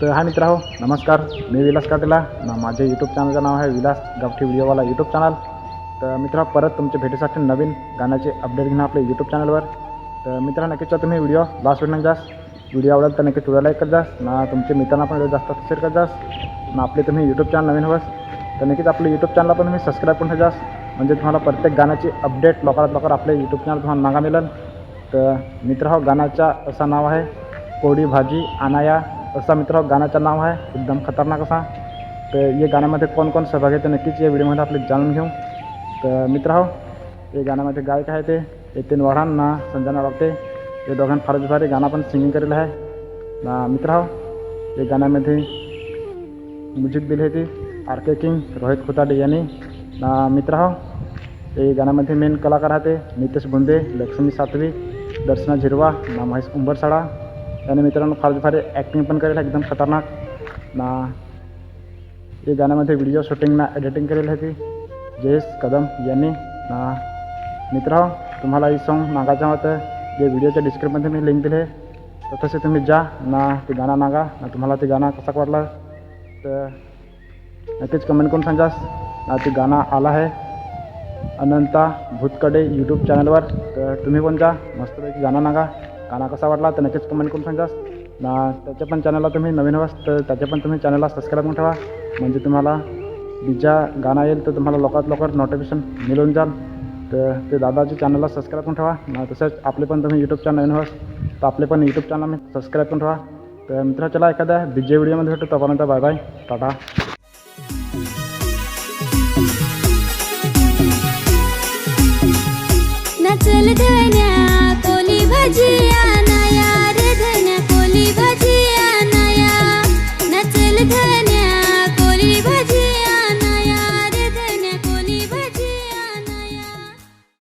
तर हा मित्र हो, नमस्कार. मी विलास काटेला ना. माझे यूट्यूब चॅनलचं नाव आहे विलास गावठी व्हिडिओवाला यूट्यूब चॅनल. तर मित्र, परत तुमच्या भेटीसाठी नवीन गाण्याचे अपडेट घेणं आपल्या यूट्यूब चॅनलवर. तर मित्र, नक्कीच तुम्ही व्हिडिओ लास्ट वेळ जास. व्हिडिओ आवडेल तर नक्कीच व्हिडिओ लाईक करत जास ना. तुमच्या मित्रांना पण व्हिडिओ जास्त शेअर करत जास ना. आपले तुम्ही यूट्यूब चॅनल नवीन हवस तर नक्कीच आपल्या यूट्यूब चॅनलला पण तुम्ही सबस्क्राईब करून ठेवा. म्हणजे तुम्हाला प्रत्येक गाण्याची अपडेट लवकरात लवकर आपल्या यूट्यूब चॅनल तुम्हाला नागा मिळेल. तर मित्र हो, गाण्याचा असं नाव आहे कोडी भाजी आणाया. असा मित्र गाण्याचं नाव आहे, एकदम खतरनाक असा. तर या गाण्यामध्ये कोण कोण सहभागी आहे तर नक्कीच या व्हिडिओमध्ये आपले जाणून घेऊ. तर मित्र हो, हे गाण्यामध्ये गायक आहे ते यतीन वाढान ना संजना वागते. हे दोघांना फारच भारी गाणं पण सिंगिंग करेल आहे ना. मित्र हो, या गाण्यामध्ये म्युझिक दिली होती आर के किंग रोहित खुताडे यांनी ना. मित्र हो, हे गाण्यामध्ये मेन कलाकार आहे ते नितेश बुंदे, लक्ष्मी सातवी, दर्शना झिरवा ना, महेश उंबरसाडा याने मित्रांनो फारच भारी ॲक्टिंग पण करेल एकदम खतरनाक ना. या गाण्यामध्ये व्हिडिओ शूटिंग ना एडिटिंग केलेली होती जयेश कदम यांनी ना. मित्र हो, तुम्हाला ही सॉन्ग मागायचं होतं जे व्हिडिओच्या डिस्क्रिप्शनमध्ये मी लिंक दिले तर तसे तुम्ही जा ना. ते गाणं मागा ना. तुम्हाला ते गाणं कसा वाटलं तर नक्कीच कमेंट करून सांगास ना. ते गाणं आलं आहे अनंता भूतकडे यूट्यूब चॅनलवर. तर तुम्ही पण जा, मस्तपैकी गाणं नागा. गाणं कसा वाटला तर नक्कीच कमेंट करून सांगास ना. त्याच्या पण चॅनलला तुम्ही नवीन हवास तर त्याच्या पण तुम्ही चॅनलला सबस्क्राईब करून ठेवा. म्हणजे तुम्हाला ज्या गाणं येईल तर तुम्हाला लवकरात लवकर नोटिफिकेशन मिळून जाल. तर ते दादाच्या चॅनलला सबस्क्राईब करून ठेवा ना. तसंच आपले पण तुम्ही यूट्यूब चॅनल नवीन हवास तर आपले पण यूट्यूब चॅनल मी सबस्क्राईब करून ठेवा. तर मित्र, चला एखाद्या बीजे व्हिडिओमध्ये भेटू. तोपर्यंत बाय बाय, टाटा. नचल धन्या कोली भाजी आणाया रे, धन्या कोली भाजी